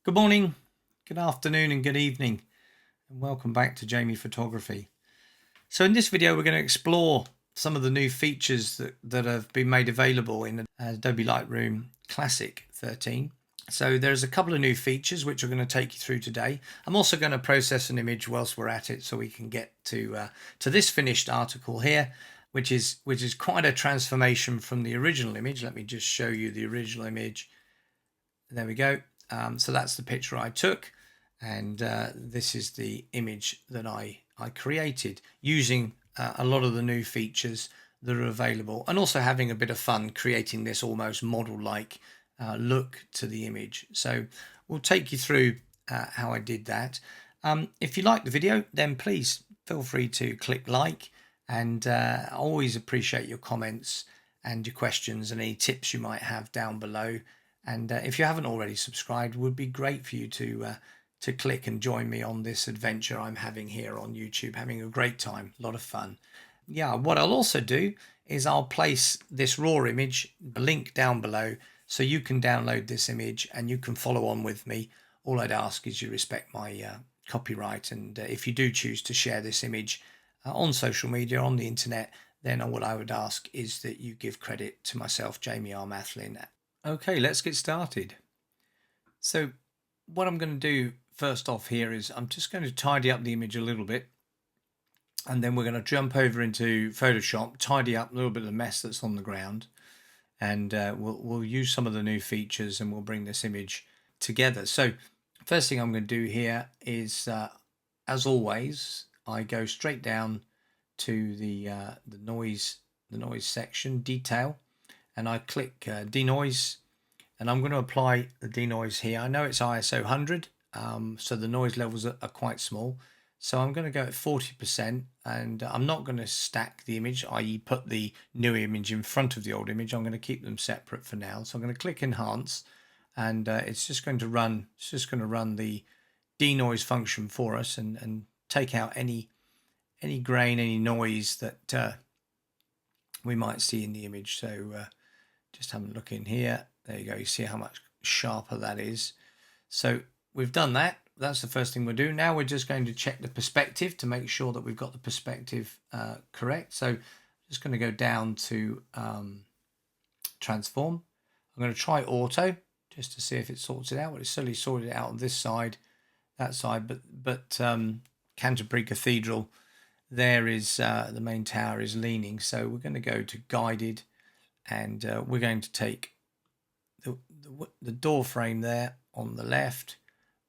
Good morning, good afternoon and good evening, and welcome back to Jamie Photography. So in this video we're going to explore some of the new features that have been made available in Adobe Lightroom Classic 13. So there's a couple of new features which I'm going to take you through today. I'm also going to process an image whilst we're at it so we can get to this finished article here, which is quite a transformation from the original image. Let me just show you the original image. There we go. So that's the picture I took, and this is the image that I created using a lot of the new features that are available, and also having a bit of fun creating this almost model-like look to the image. So we'll take you through how I did that. If you like the video, then please feel free to click like, and I always appreciate your comments and your questions and any tips you might have down below. And if you haven't already subscribed, it would be great for you to click and join me on this adventure I'm having here on YouTube. Having a great time, a lot of fun. Yeah, what I'll also do is I'll place this raw image link down below so you can download this image and you can follow on with me. All I'd ask is you respect my copyright, and if you do choose to share this image on social media, on the internet, then what I would ask is that you give credit to myself, Jamie R. Mathlin. Okay, let's get started. So what I'm going to do first off here is I'm just going to tidy up the image a little bit, and then we're going to jump over into Photoshop, tidy up a little bit of the mess that's on the ground, and we'll use some of the new features and we'll bring this image together. So first thing I'm going to do here is, as always, I go straight down to the noise section, detail, and I click denoise, and I'm going to apply the denoise here. I know it's ISO 100, so the noise levels are quite small. So I'm going to go at 40%, and I'm not going to stack the image, i.e. put the new image in front of the old image. I'm going to keep them separate for now. So I'm going to click enhance, and it's just going to run the denoise function for us and take out any grain, any noise that we might see in the image. So just have a look in here. There you go. You see how much sharper that is. So we've done that. That's the first thing we'll do. Now we're just going to check the perspective to make sure that we've got the perspective correct. So I'm just going to go down to transform. I'm going to try auto just to see if it sorts it out. Well, it's certainly sorted it out on this side, that side, but Canterbury Cathedral, there is the main tower is leaning. So we're going to go to guided, and we're going to take the door frame there on the left.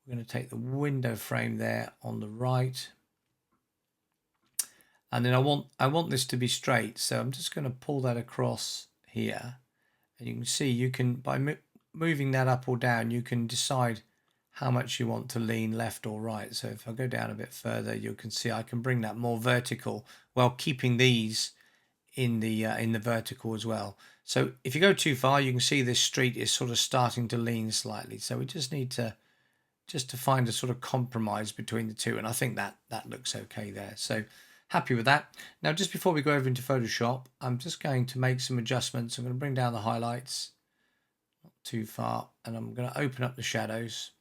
We're going to take the window frame there on the right, and then I want this to be straight, so I'm just going to pull that across here, and you can see you can, by moving that up or down, you can decide how much you want to lean left or right. So if I go down a bit further, you can see I can bring that more vertical while keeping these in the vertical as well. So if you go too far, you can see this street is sort of starting to lean slightly. So we just need to find a sort of compromise between the two, and I think that looks okay there. So happy with that. Now, just before we go over into Photoshop, I'm just going to make some adjustments. I'm going to bring down the highlights, not too far, and I'm going to open up the shadows.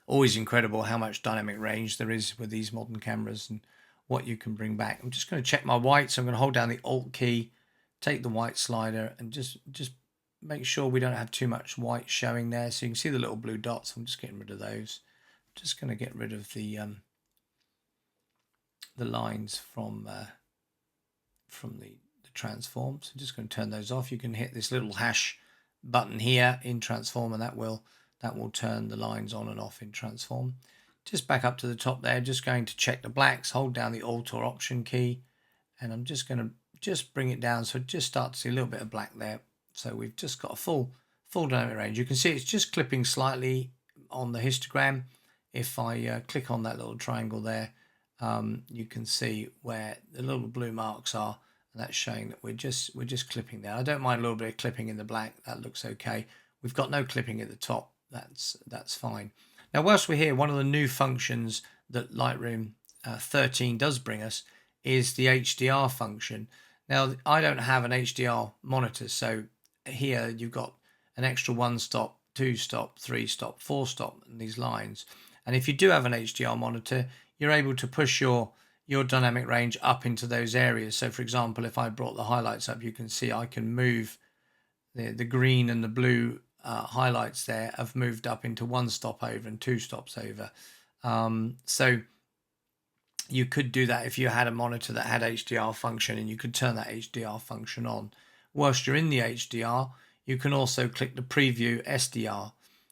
Always incredible how much dynamic range there is with these modern cameras and what you can bring back. I'm just going to check my white, so I'm going to hold down the Alt key, take the white slider, and just make sure we don't have too much white showing there. So you can see the little blue dots. I'm just getting rid of those. I'm just going to get rid of the lines from the transform. So I'm just going to turn those off. You can hit this little hash button here in transform, and that will turn the lines on and off in transform. Just back up to the top there, just going to check the blacks, hold down the Alt or Option key, and I'm just going to bring it down so just start to see a little bit of black there. So we've just got a full dynamic range. You can see it's just clipping slightly on the histogram. If I click on that little triangle there, you can see where the little blue marks are, and that's showing that we're just clipping there. I don't mind a little bit of clipping in the black. That looks okay. We've got no clipping at the top. That's fine. Now, whilst we're here, one of the new functions that Lightroom 13 does bring us is the HDR function. Now, I don't have an HDR monitor, so here you've got an extra one-stop 2 stop, 3 stop, 4 stop, and these lines. And if you do have an HDR monitor, you're able to push your dynamic range up into those areas. So for example, if I brought the highlights up, you can see I can move the green and the blue highlights there have moved up into 1 stop over and 2 stops over. So you could do that if you had a monitor that had HDR function, and you could turn that HDR function on. Whilst you're in the HDR, you can also click the preview SDR.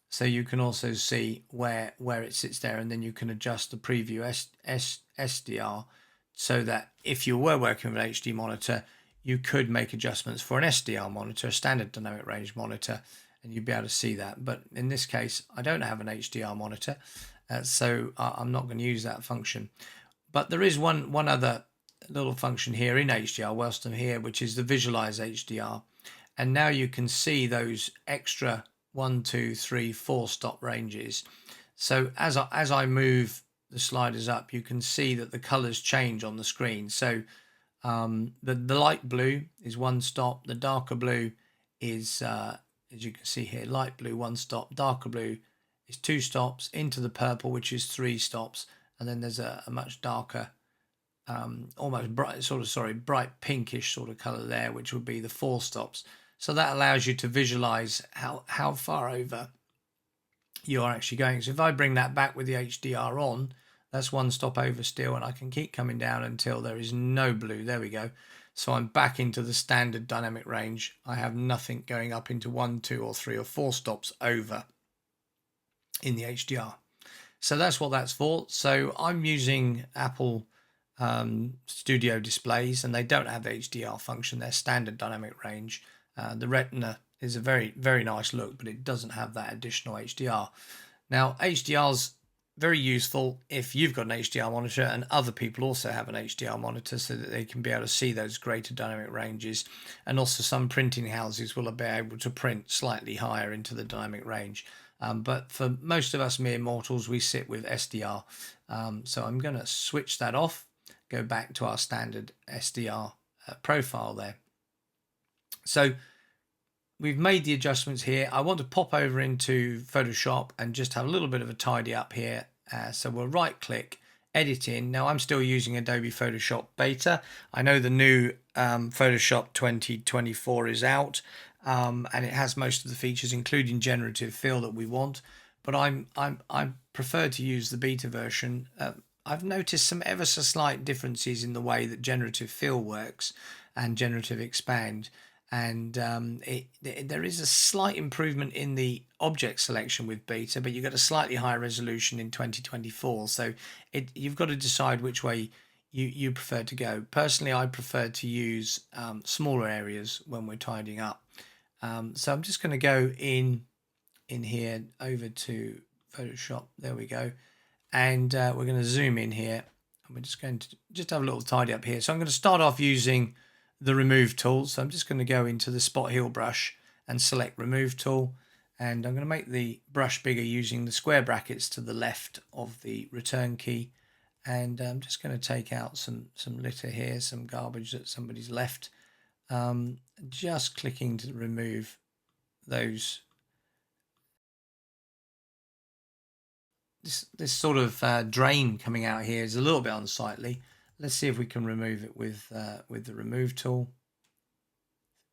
So you can also see where it sits there, and then you can adjust the preview SDR so that if you were working with an HD monitor, you could make adjustments for an SDR monitor, a standard dynamic range monitor, and you'd be able to see that. But in this case, I don't have an HDR monitor, so I'm not going to use that function. But there is one other little function here in HDR whilst I'm here, which is the Visualized HDR. And now you can see those extra 1, 2, 3, 4 stop ranges. So as I move the sliders up, you can see that the colors change on the screen. So the light blue is 1 stop, the darker blue is, as you can see here, light blue 1 stop, darker blue is 2 stops, into the purple, which is 3 stops, and then there's a much darker, almost bright, bright pinkish sort of color there, which would be the 4 stops. So that allows you to visualize how far over you're actually going. So if I bring that back with the HDR on, that's 1 stop over still, and I can keep coming down until there is no blue. There we go. So I'm back into the standard dynamic range. I have nothing going up into 1, 2, or 3 or 4 stops over in the HDR. So that's what that's for. So I'm using Apple Studio displays, and they don't have the HDR function. They're standard dynamic range. The Retina is a very, very nice look, but it doesn't have that additional HDR. Now, HDR's very useful if you've got an HDR monitor and other people also have an HDR monitor, so that they can be able to see those greater dynamic ranges. And also some printing houses will be able to print slightly higher into the dynamic range. But for most of us mere mortals, we sit with SDR. So I'm going to switch that off, go back to our standard SDR profile there. So we've made the adjustments here. I want to pop over into Photoshop and just have a little bit of a tidy up here. So we'll right click, edit in. Now I'm still using Adobe Photoshop Beta. I know the new Photoshop 2024 is out, and it has most of the features, including generative fill, that we want. But I prefer to use the beta version. I've noticed some ever so slight differences in the way that generative fill works and generative expand. And there is a slight improvement in the object selection with beta, but you get a slightly higher resolution in 2024. So you've got to decide which way you prefer to go. Personally, I prefer to use smaller areas when we're tidying up. So I'm just going to go in here over to Photoshop. There we go. And we're going to zoom in here. And we're just going to just have a little tidy up here. So I'm going to start off using the remove tool. So I'm just going to go into the spot heal brush and select remove tool, and I'm going to make the brush bigger using the square brackets to the left of the return key, and I'm just going to take out some litter here, some garbage that somebody's left, just clicking to remove those. This sort of drain coming out here is a little bit unsightly. Let's see if we can remove it with the remove tool.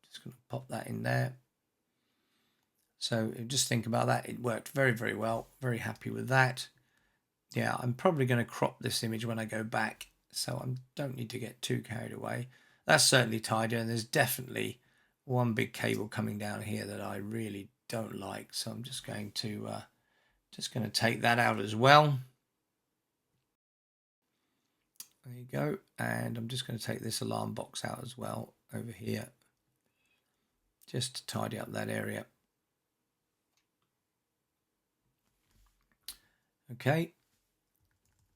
Just going to pop that in there. So just think about that. It worked very, very well. Very happy with that. Yeah, I'm probably going to crop this image when I go back, so I don't need to get too carried away. That's certainly tidier, and there's definitely one big cable coming down here that I really don't like. So I'm just going to take that out as well. There you go. And I'm just going to take this alarm box out as well over here, just to tidy up that area. Okay.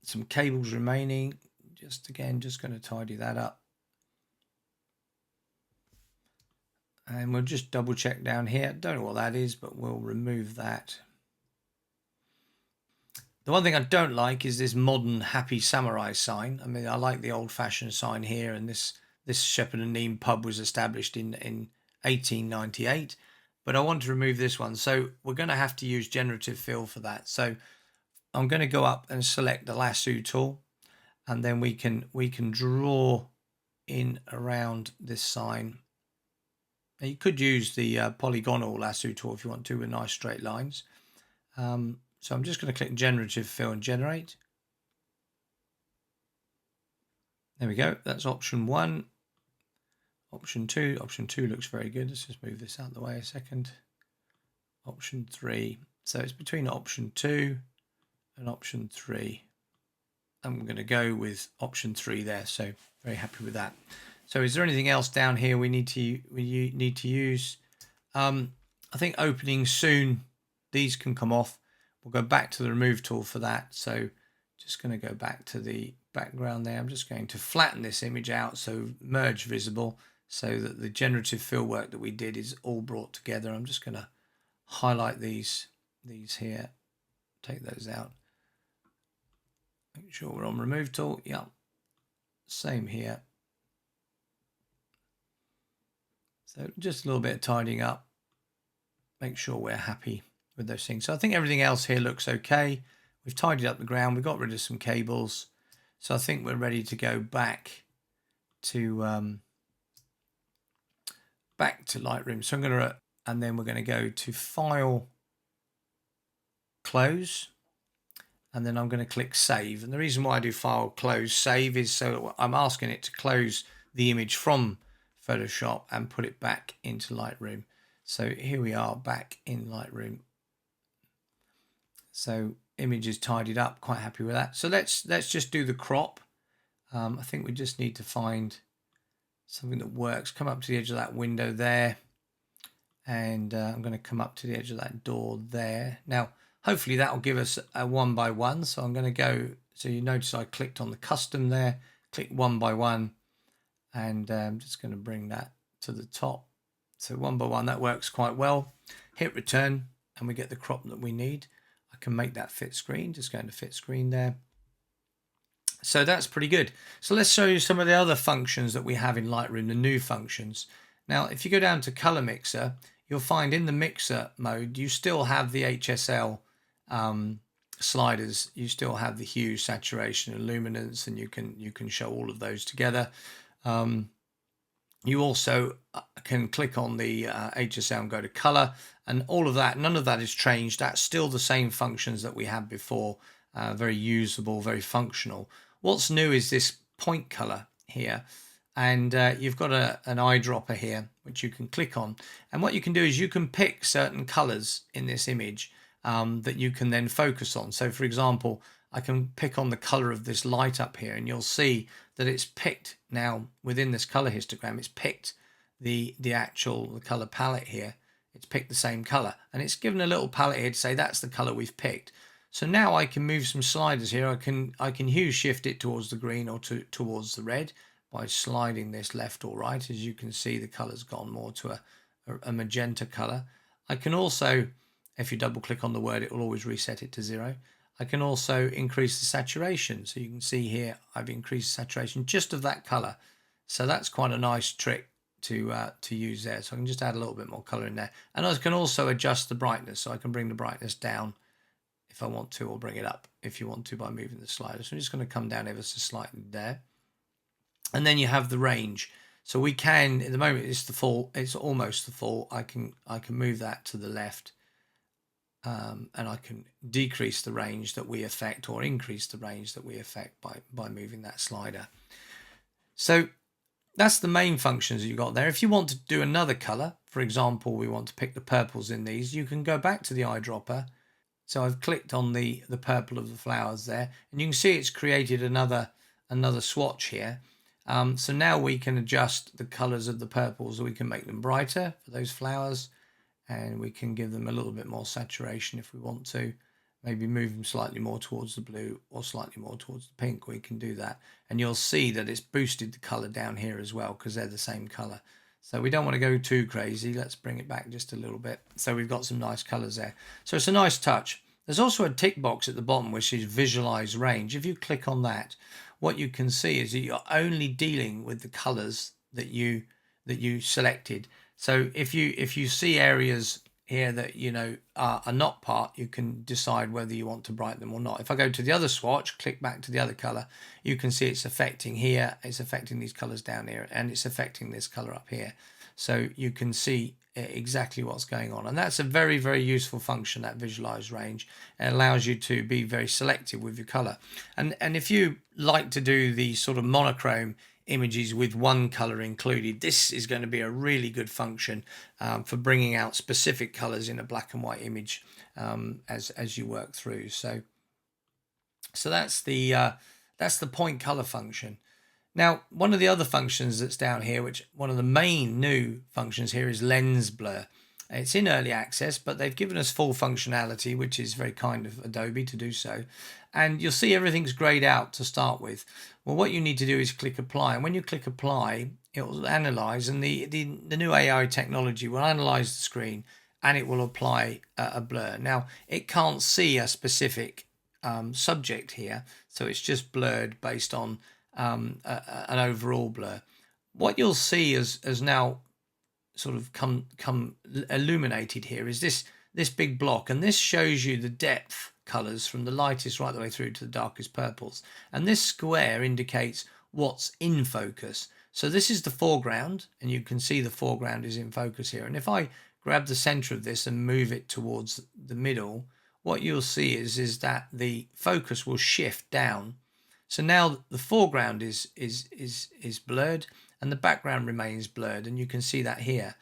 Some cables remaining. Just going to tidy that up. And we'll just double check down here. Don't know what that is, but we'll remove that. The one thing I don't like is this modern happy samurai sign. I mean, I like the old-fashioned sign here, and this Shepherd and Neame pub was established in 1898. but I want to remove this one. So we're going to have to use generative fill for that. So I'm going to go up and select the lasso tool, and then we can draw in around this sign. Now you could use the polygonal lasso tool if you want to, with nice straight lines. So I'm just going to click generative fill and generate. There we go. That's option 1. Option 2. Option 2 looks very good. Let's just move this out of the way a second. Option 3. So it's between option 2 and option 3. I'm going to go with option 3 there. So very happy with that. So is there anything else down here we need to use? I think opening soon, these can come off. We'll go back to the remove tool for that. So just going to go back to the background there. I'm just going to flatten this image out so merge visible, so that the generative fill work that we did is all brought together. I'm just going to highlight these here, take those out. Make sure we're on remove tool. Yeah, same here. So just a little bit of tidying up. Make sure we're happy with those things. So I think everything else here looks okay. We've tidied up the ground. We got rid of some cables. So I think we're ready to go back to Lightroom. So I'm going to, and then we're going to go to File, Close, and then I'm going to click Save. And the reason why I do File, Close, Save is so I'm asking it to close the image from Photoshop and put it back into Lightroom. So here we are back in Lightroom. So image is tidied up, quite happy with that. So let's just do the crop. I think we just need to find something that works. Come up to the edge of that window there, and I'm going to come up to the edge of that door there. Now hopefully that will give us a 1 by 1. So I'm going to go, so you notice I clicked on the custom there, click 1 by 1, and I'm just going to bring that to the top. So 1 by 1, that works quite well. Hit return and we get the crop that we need. I can make that fit screen, just going to fit screen there. So that's pretty good. So let's show you some of the other functions that we have in Lightroom, the new functions. Now, if you go down to Color Mixer, you'll find in the mixer mode, you still have the HSL sliders. You still have the hue, saturation, and luminance, and you can show all of those together. You also can click on the HSL and go to color, and all of that, none of that is changed. That's still the same functions that we had before. Very usable, very functional. What's new is this point color here, and you've got an eyedropper here which you can click on, and what you can do is you can pick certain colors in this image that you can then focus on. So for example, I can pick on the color of this light up here, and you'll see that it's picked now within this color histogram. It's picked the color palette here. It's picked the same color, and it's given a little palette here to say that's the color we've picked. So now I can move some sliders here. I can hue shift it towards the green or towards the red by sliding this left or right. As you can see, the color's gone more to a magenta color. I can also, if you double click on the word, it will always reset it to 0. I can also increase the saturation. So you can see here, I've increased the saturation just of that color. So that's quite a nice trick to use there. So I can just add a little bit more color in there. And I can also adjust the brightness. So I can bring the brightness down if I want to, or bring it up if you want to by moving the slider. So I'm just going to come down ever so slightly there. And then you have the range. So we can, at the moment it's the full, it's almost the full. I can move that to the left. And I can decrease the range that we affect or increase the range that we affect by moving that slider. So that's the main functions that you got there. If you want to do another color, for example, we want to pick the purples in these, you can go back to the eyedropper. So I've clicked on the purple of the flowers there, and you can see it's created another swatch here. So now we can adjust the colors of the purples. We can make them brighter for those flowers, and we can give them a little bit more saturation if we want to. Maybe move them slightly more towards the blue or slightly more towards the pink. We can do that. And you'll see that it's boosted the color down here as well because they're the same color. So we don't want to go too crazy. Let's bring it back just a little bit. So we've got some nice colors there. So it's a nice touch. There's also a tick box at the bottom which is Visualize Range. If you click on that, what you can see is that you're only dealing with the colors that you selected. So if you see areas here that are not part, you can decide whether you want to brighten them or not. If I go to the other swatch, click back to the other color, you can see it's affecting here, it's affecting these colors down here, and it's affecting this color up here. So you can see exactly what's going on, and that's a very, very useful function, that visualize range. It allows you to be very selective with your color. And if you like to do the sort of monochrome images with one color included, this is going to be a really good function for bringing out specific colors in a black and white image as you work through. So that's the point color function. Now, one of the other functions that's down here, which one of the main new functions here, is lens blur. It's in early access, but they've given us full functionality, which is very kind of Adobe to do so. And you'll see everything's grayed out to start with. Well, what you need to do is click apply. And when you click apply, it will analyze, and the new AI technology will analyze the screen and it will apply a blur. Now, it can't see a specific subject here, so it's just blurred based on an overall blur. What you'll see as now sort of come illuminated here is this big block, and this shows you the depth colors from the lightest right the way through to the darkest purples, and this square indicates what's in focus. So this is the foreground, and you can see the foreground is in focus here, and if I grab the center of this and move it towards the middle, what you'll see is that the focus will shift down. So now the foreground is blurred and the background remains blurred, and you can see that here.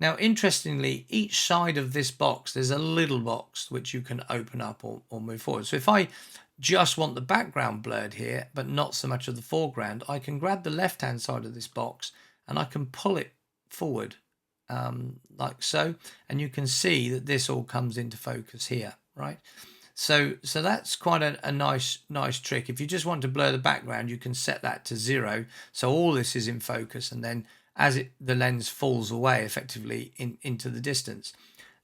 Now, interestingly, each side of this box, there's a little box which you can open up or move forward. So if I just want the background blurred here, but not so much of the foreground, I can grab the left-hand side of this box and I can pull it forward like so, and you can see that this all comes into focus here, right? So that's quite a nice trick. If you just want to blur the background, you can set that to 0. So all this is in focus, and then as the lens falls away effectively into the distance.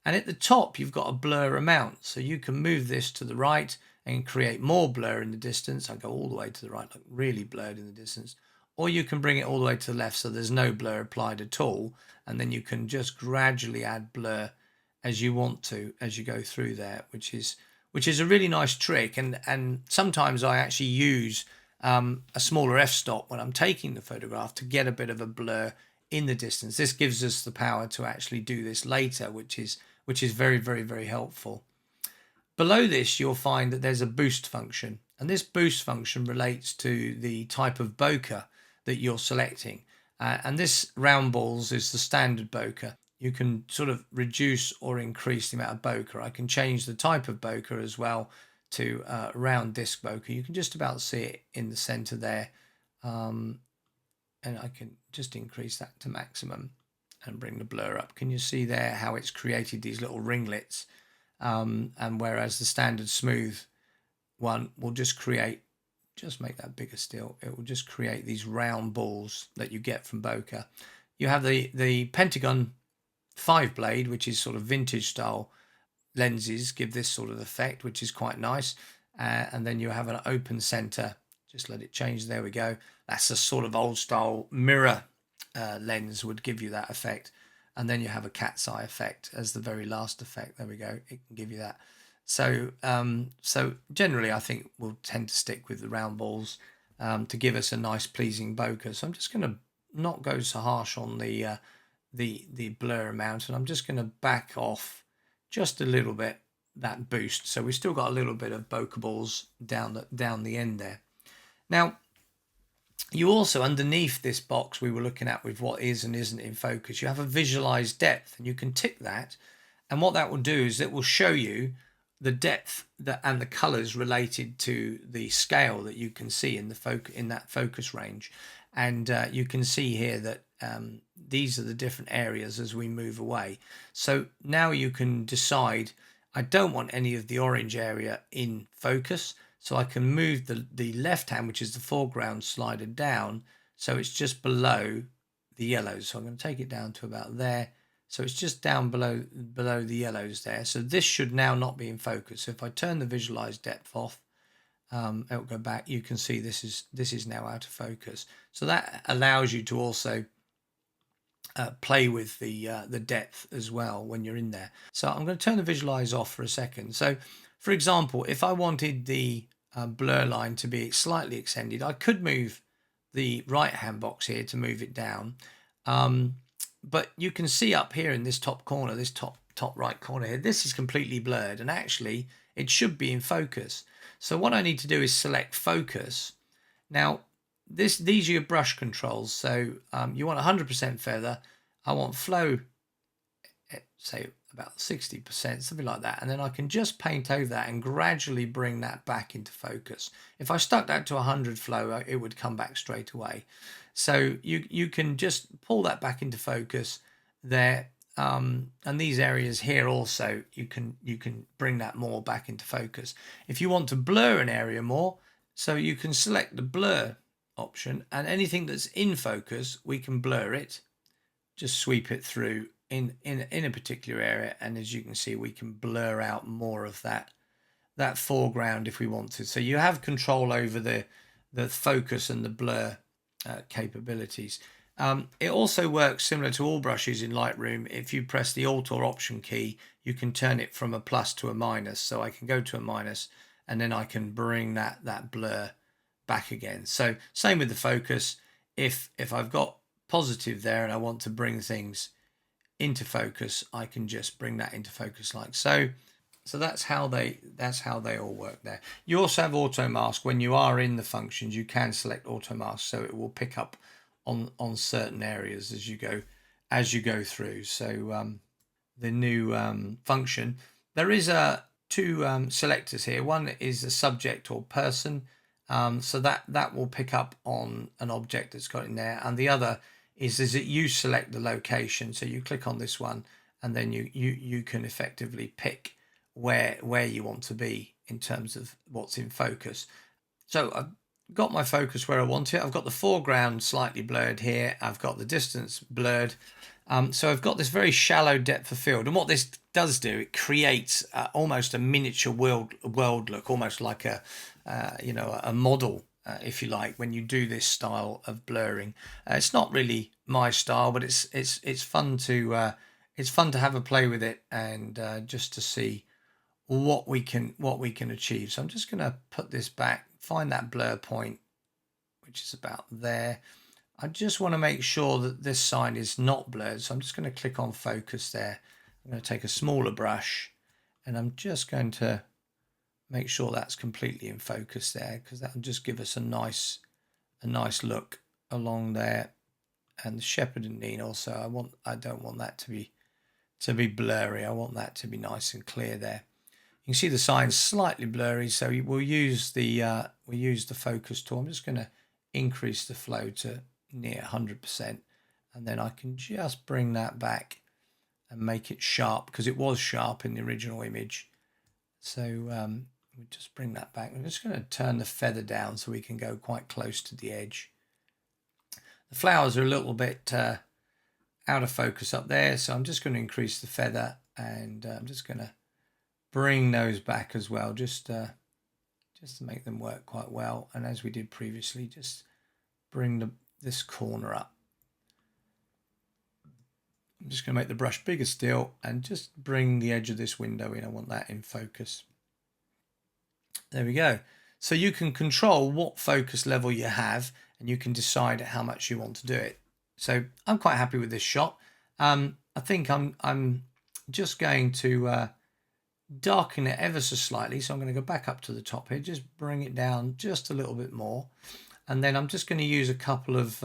And at the top, you've got a blur amount. So you can move this to the right and create more blur in the distance. I go all the way to the right, like really blurred in the distance. Or you can bring it all the way to the left so there's no blur applied at all. And then you can just gradually add blur as you want to as you go through there, which is a really nice trick. And sometimes I actually use a smaller f-stop when I'm taking the photograph to get a bit of a blur in the distance. This gives us the power to actually do this later, which is very, very, very helpful. Below this, you'll find that there's a boost function, and this boost function relates to the type of bokeh that you're selecting. And this round balls is the standard bokeh. You can sort of reduce or increase the amount of bokeh. I can change the type of bokeh as well to round disc bokeh. You can just about see it in the center there. And I can just increase that to maximum and bring the blur up. Can you see there how it's created these little ringlets? And whereas the standard smooth one will just make that bigger still. It will just create these round balls that you get from bokeh. You have the Pentagon 5 blade, which is sort of vintage style lenses, give this sort of effect, which is quite nice. And then you have an open center. Just let it change. There we go. That's a sort of old style mirror lens would give you that effect. And then you have a cat's eye effect as the very last effect. There we go. It can give you that. So so generally, I think we'll tend to stick with the round balls to give us a nice, pleasing bokeh. So I'm just going to not go so harsh on the blur amount, and I'm just going to back off just a little bit that boost. So we've still got a little bit of bokeh balls down the end there. Now, you also, underneath this box we were looking at with what is and isn't in focus, you have a visualized depth, and you can tick that. And what that will do is it will show you the depth and the colors related to the scale that you can see in that focus range. And you can see here that these are the different areas as we move away. So now you can decide, I don't want any of the orange area in focus, so I can move the left hand, which is the foreground slider, down so it's just below the yellows. So I'm going to take it down to about there. So it's just down below the yellows there. So this should now not be in focus. So if I turn the visualized depth off, it'll go back. You can see this is now out of focus. So that allows you to also play with the depth as well when you're in there. So I'm going to turn the visualize off for a second. So for example, if I wanted the blur line to be slightly extended, I could move the right hand box here to move it down. But you can see up here in this top corner, this top right corner here, this is completely blurred, and actually it should be in focus. So what I need to do is select focus. Now these are your brush controls. So you want 100% feather. I want flow, say about 60%, something like that, and then I can just paint over that and gradually bring that back into focus. If I stuck that to 100 flow, it would come back straight away. So you can just pull that back into focus there, and these areas here also you can bring that more back into focus. If you want to blur an area more, so you can select the blur option, and anything that's in focus we can blur it, just sweep it through in a particular area, and as you can see we can blur out more of that foreground if we want to. So you have control over the focus and the blur capabilities. It also works similar to all brushes in Lightroom. If you press the Alt or Option key, you can turn it from a plus to a minus. So I can go to a minus, and then I can bring that blur back again. So same with the focus. If I've got positive there and I want to bring things into focus, I can just bring that into focus like so. So that's how they all work there. You also have auto mask. When you are in the functions, you can select auto mask, so it will pick up on certain areas as you go through. So the new function, there is two selectors here. One is a subject or person, so that will pick up on an object that's got in there, and the other is that you select the location. So you click on this one, and then you can effectively pick where you want to be in terms of what's in focus. So I've got my focus where I want it. I've got the foreground slightly blurred here. I've got the distance blurred. So I've got this very shallow depth of field, and what this does do, it creates almost a miniature world look, almost like a model, if you like, when you do this style of blurring. It's not really my style, but it's fun to have a play with it, and just to see what we can achieve. So I'm just going to put this back, find that blur point, which is about there. I just want to make sure that this side is not blurred, so I'm just going to click on focus there. I'm going to take a smaller brush, and I'm just going to make sure that's completely in focus there, because that will just give us a nice look along there. And the shepherd and Neen also, I don't want that to be blurry. I want that to be nice and clear there. You can see the sign's slightly blurry, so we'll use the focus tool. I'm just going to increase the flow to near 100%, and then I can just bring that back and make it sharp, because it was sharp in the original image. So we just bring that back. I'm just going to turn the feather down so we can go quite close to the edge. The flowers are a little bit out of focus up there, so I'm just going to increase the feather, and I'm just going to bring those back as well, just to make them work quite well. And as we did previously, just bring this corner up. I'm just going to make the brush bigger still, and just bring the edge of this window in. I want that in focus. There we go. So you can control what focus level you have, and you can decide how much you want to do it. So I'm quite happy with this shot. I think I'm just going to darken it ever so slightly. So I'm going to go back up to the top here, just bring it down just a little bit more, and then I'm just going to use a couple of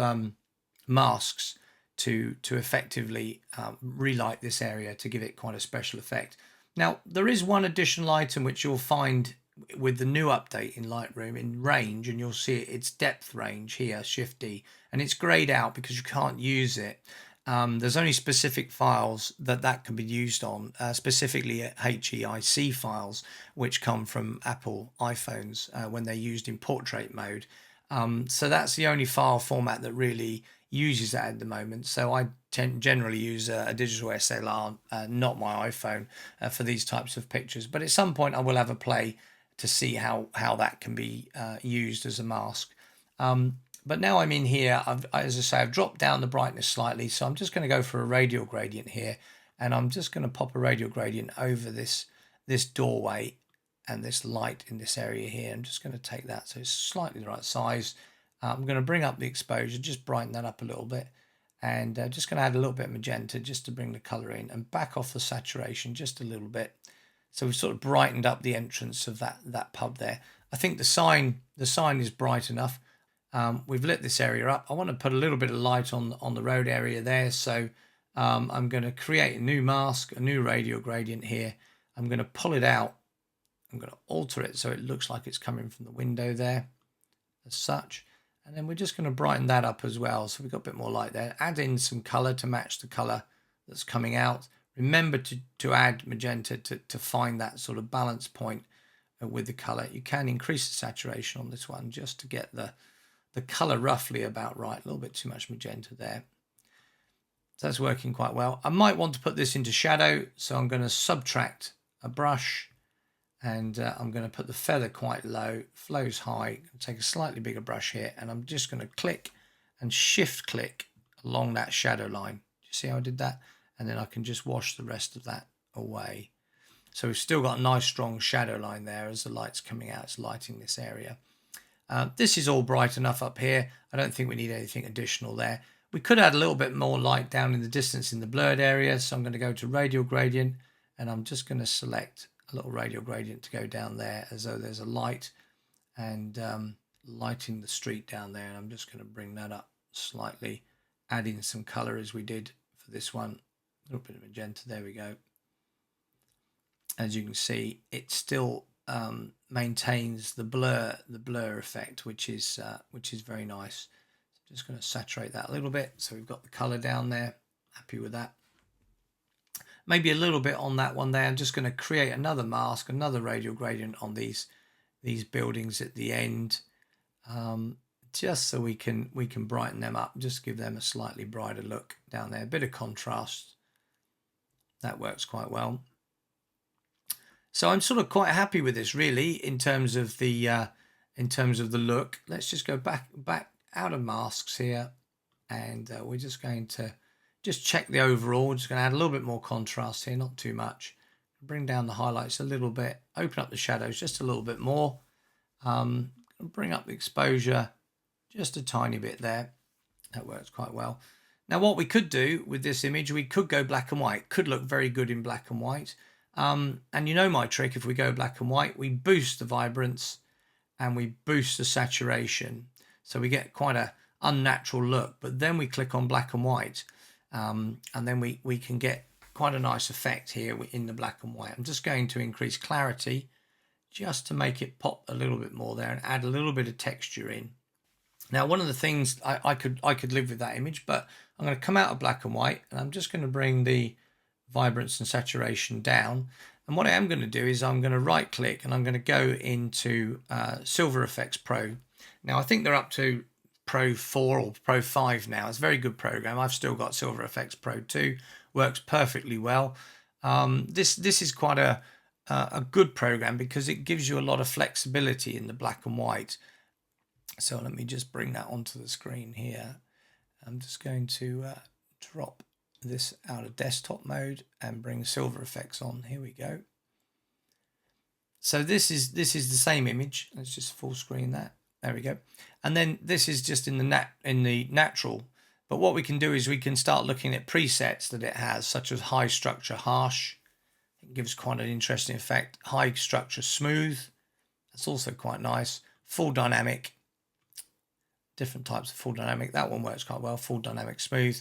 masks to effectively relight this area to give it quite a special effect. Now there is one additional item which you'll find with the new update in Lightroom in range, and you'll see it's depth range here, Shift D, and it's grayed out because you can't use it. There's only specific files that can be used on, specifically HEIC files, which come from Apple iPhones when they're used in portrait mode. So that's the only file format that really uses that at the moment. So I generally use a digital SLR, not my iPhone, for these types of pictures. But at some point I will have a play to see how that can be used as a mask. But now I'm in here, as I say, I've dropped down the brightness slightly. So I'm just going to go for a radial gradient here. And I'm just going to pop a radial gradient over this doorway and this light in this area here. I'm just going to take that so it's slightly the right size. I'm going to bring up the exposure, just brighten that up a little bit. And just going to add a little bit of magenta just to bring the color in, and back off the saturation just a little bit. So we've sort of brightened up the entrance of that pub there. I think the sign is bright enough. We've lit this area up. I want to put a little bit of light on the road area there. So I'm going to create a new mask, a new radial gradient here. I'm going to pull it out. I'm going to alter it so it looks like it's coming from the window there as such. And then we're just going to brighten that up as well. So we've got a bit more light there. Add in some color to match the color that's coming out. Remember to add magenta to find that sort of balance point with the color. You can increase the saturation on this one just to get the color roughly about right. A little bit too much magenta there. So that's working quite well. I might want to put this into shadow. So I'm going to subtract a brush. And I'm going to put the feather quite low, flows high, take a slightly bigger brush here, and I'm just going to click and shift click along that shadow line. Do you see how I did that? And then I can just wash the rest of that away. So we've still got a nice strong shadow line there as the light's coming out, it's lighting this area. This is all bright enough up here. I don't think we need anything additional there. We could add a little bit more light down in the distance in the blurred area. So I'm going to go to radial gradient, and I'm just going to select a little radial gradient to go down there as though there's a light, and lighting the street down there. And I'm just going to bring that up slightly, add in some color as we did for this one. A little bit of magenta, there we go. As you can see, it still maintains the blur effect, which is very nice. So I'm just going to saturate that a little bit so we've got the color down there. Happy with that. Maybe a little bit on that one there. I'm just going to create another mask, another radial gradient on these buildings at the end, just so we can brighten them up, just give them a slightly brighter look down there. A bit of contrast. That works quite well. So I'm sort of quite happy with this, really, in terms of the look. Let's just go back out of masks here, and we're just going to just check the overall. Just going to add a little bit more contrast here, not too much. Bring down the highlights a little bit. Open up the shadows just a little bit more. Bring up the exposure just a tiny bit there. That works quite well. Now, what we could do with this image, we could go black and white. Could look very good in black and white. And you know my trick, if we go black and white, we boost the vibrance and we boost the saturation. So we get quite a unnatural look. But then we click on black and white. And then we can get quite a nice effect here in the black and white. I'm just going to increase clarity just to make it pop a little bit more there and add a little bit of texture in. Now, one of the things I could live with that image, but I'm going to come out of black and white, and I'm just going to bring the vibrance and saturation down. And what I am going to do is I'm going to right click and I'm going to go into Silver Effects Pro. Now, I think they're up to Pro 4 or Pro 5 now. It's a very good program. I've still got Silver Effects Pro 2. Works perfectly well. This is quite a good program because it gives you a lot of flexibility in the black and white. So let me just bring that onto the screen here. I'm just going to drop this out of desktop mode and bring Silver Effects on. Here we go. So this is the same image. Let's just full screen that. There we go. And then this is just in the natural. But what we can do is we can start looking at presets that it has, such as high structure harsh. It gives quite an interesting effect. High structure smooth. That's also quite nice. Full dynamic. Different types of full dynamic. That one works quite well. Full dynamic smooth.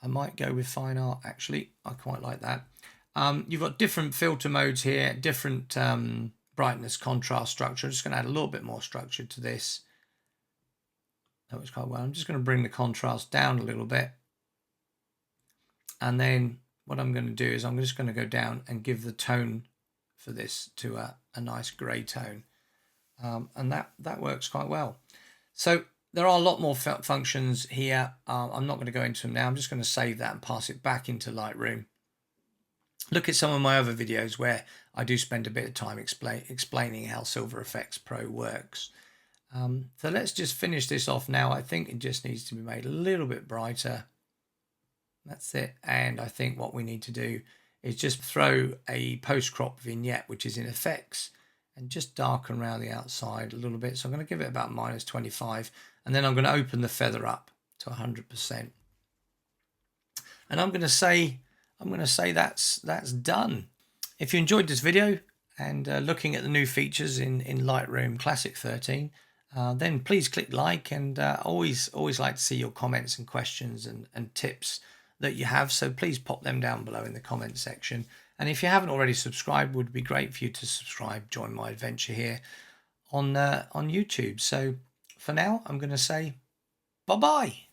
I might go with fine art, actually. I quite like that. You've got different filter modes here, different brightness, contrast, structure. I'm just going to add a little bit more structure to this. That works quite well. I'm just going to bring the contrast down a little bit. And then what I'm going to do is I'm just going to go down and give the tone for this to a nice grey tone. And that works quite well. So there are a lot more functions here. I'm not going to go into them now. I'm just going to save that and pass it back into Lightroom. Look at some of my other videos where I do spend a bit of time explaining how Silver Effects Pro works. So let's just finish this off now. I think it just needs to be made a little bit brighter. That's it. And I think what we need to do is just throw a post-crop vignette, which is in effects, and just darken around the outside a little bit. So I'm going to give it about -25, and then I'm going to open the feather up to 100%. And I'm going to say that's done. If you enjoyed this video and looking at the new features in Lightroom Classic 13, then please click like, and always like to see your comments and questions and tips that you have. So please pop them down below in the comment section. And if you haven't already subscribed, it would be great for you to subscribe, join my adventure here on YouTube. So for now, I'm going to say bye-bye.